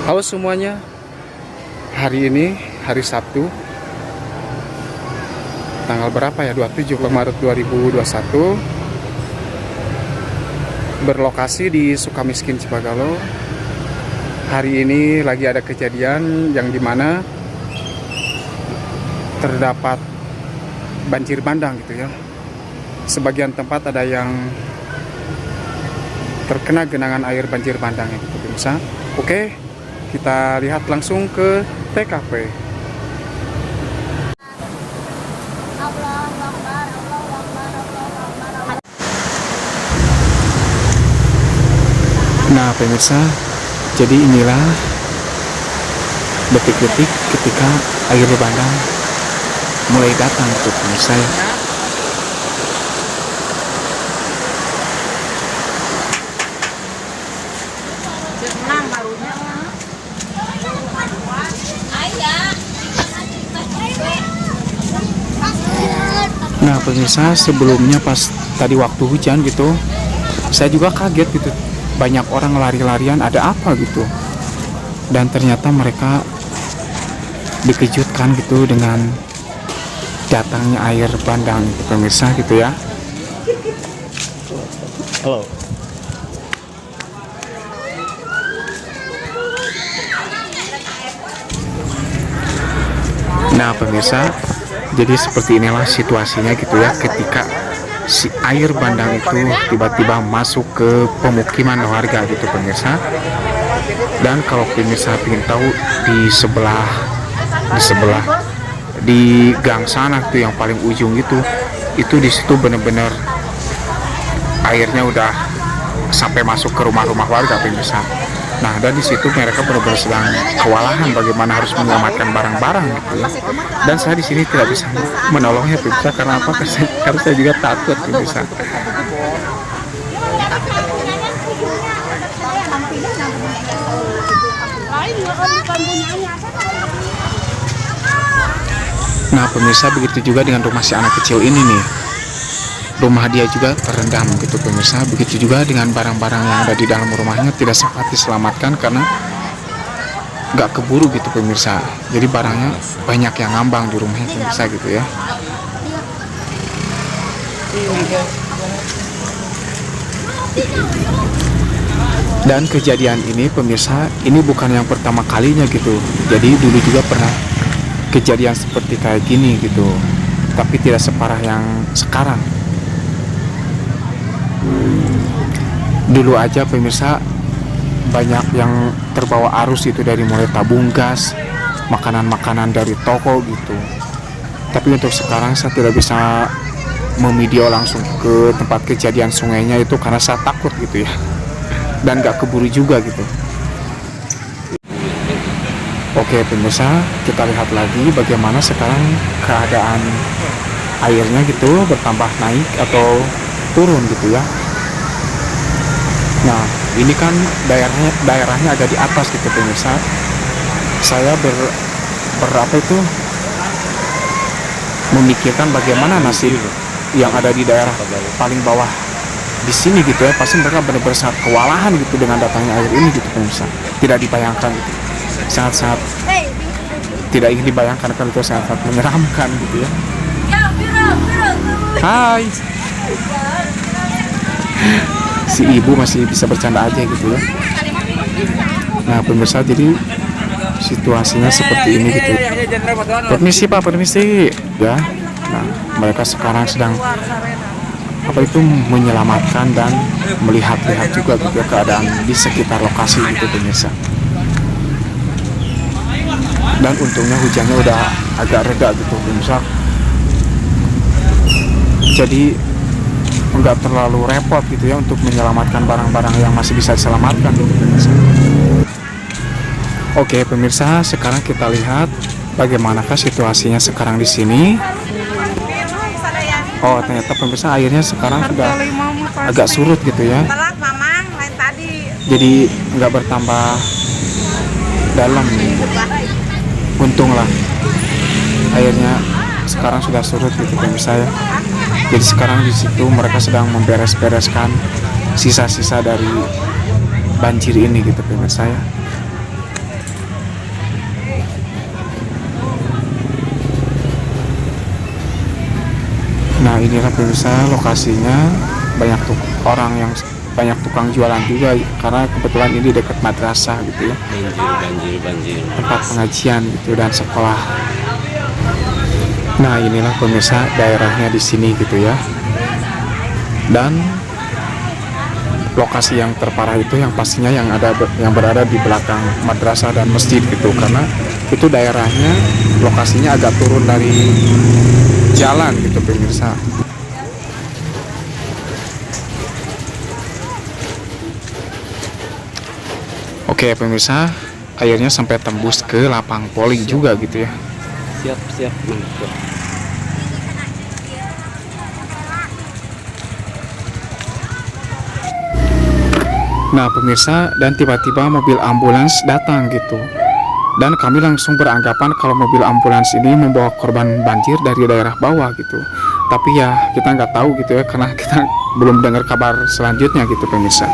Halo semuanya, hari ini hari Sabtu tanggal berapa ya, 27 Maret 2021, berlokasi di Sukamiskin, Cipagalo. Hari ini lagi ada kejadian yang dimana terdapat banjir bandang gitu ya. Sebagian tempat ada yang terkena genangan air banjir bandang ya, gitu pemirsa. Oke, kita lihat langsung ke TKP. Nah pemirsa, jadi inilah detik-detik ketika air bandang mulai datang ke pemirsa. Nah pemirsa, sebelumnya pas tadi waktu hujan gitu, saya juga kaget gitu, banyak orang lari-larian, ada apa gitu. Dan ternyata mereka dikejutkan gitu dengan datangnya air bandang gitu pemirsa gitu ya. Halo. Nah pemirsa, jadi seperti inilah situasinya gitu ya, ketika si air bandang itu tiba-tiba masuk ke pemukiman warga gitu pemirsa. Dan kalau pemirsa ingin tahu, di gang sana tuh yang paling ujung itu di situ bener-bener airnya udah sampai masuk ke rumah-rumah warga pemirsa. Nah, dan di situ mereka benar-benar sedang kewalahan bagaimana harus menyelamatkan barang-barang gitu ya. Dan saya di sini tidak bisa menolongnya pemirsa, karena apa? Karena saya juga takut pemirsa. Nah pemirsa, begitu juga dengan rumah si anak kecil ini nih, rumah dia juga terendam gitu pemirsa. Begitu juga dengan barang-barang yang ada di dalam rumahnya tidak sempat diselamatkan karena nggak keburu gitu pemirsa. Jadi barangnya banyak yang ngambang di rumahnya pemirsa gitu ya. Dan kejadian ini pemirsa, ini bukan yang pertama kalinya gitu. Jadi dulu juga pernah kejadian seperti kayak gini gitu, tapi tidak separah yang sekarang. Dulu aja pemirsa banyak yang terbawa arus itu, dari mulai tabung gas, makanan-makanan dari toko gitu. Tapi untuk sekarang saya tidak bisa memvideo langsung ke tempat kejadian sungainya itu karena saya takut gitu ya, dan gak keburu juga gitu. Oke pemirsa, kita lihat lagi bagaimana sekarang keadaan airnya gitu, bertambah naik atau turun gitu ya. Nah ini kan daerahnya agak di atas gitu pemirsa. Saya berapa itu memikirkan bagaimana nasib yang ada di daerah paling bawah di sini gitu ya. Pasti mereka benar-benar sangat kewalahan gitu dengan datangnya air ini gitu pemirsa. Tidak dibayangkan gitu, sangat-sangat tidak ingin dibayangkan, kalau itu sangat menyeramkan gitu ya. Hai, si ibu masih bisa bercanda aja gitu ya. Nah pemirsa, jadi situasinya seperti ini gitu. Permisi pak, permisi ya. Nah mereka sekarang sedang menyelamatkan dan melihat-lihat juga gitu ya, keadaan di sekitar lokasi gitu pemirsa. Dan untungnya hujannya udah agak reda gitu pemirsa, jadi nggak terlalu repot gitu ya untuk menyelamatkan barang-barang yang masih bisa diselamatkan gitu pemirsa. Oke pemirsa, sekarang kita lihat bagaimanakah situasinya sekarang di sini. Oh ternyata pemirsa, airnya sekarang sudah agak surut gitu ya, jadi nggak bertambah dalam. Untunglah airnya sekarang sudah surut gitu pemirsa ya. Jadi sekarang di situ mereka sedang memberes-bereskan sisa-sisa dari banjir ini gitu pemirsa ya. inilah pemirsa lokasinya, banyak tukang jualan juga karena kebetulan ini dekat madrasah gitu ya, Banjir. tempat pengajian gitu dan sekolah. Nah inilah pemirsa daerahnya di sini gitu ya. Dan lokasi yang terparah itu yang pastinya yang berada di belakang madrasah dan masjid gitu, karena itu daerahnya lokasinya agak turun dari jalan gitu pemirsa. Oke pemirsa, airnya sampai tembus ke lapang poli juga gitu ya. Siap mantap. Nah pemirsa, dan tiba-tiba mobil ambulans datang gitu. Dan kami langsung beranggapan kalau mobil ambulans ini membawa korban banjir dari daerah bawah gitu. Tapi ya kita nggak tahu gitu ya, karena kita belum dengar kabar selanjutnya gitu pemirsa.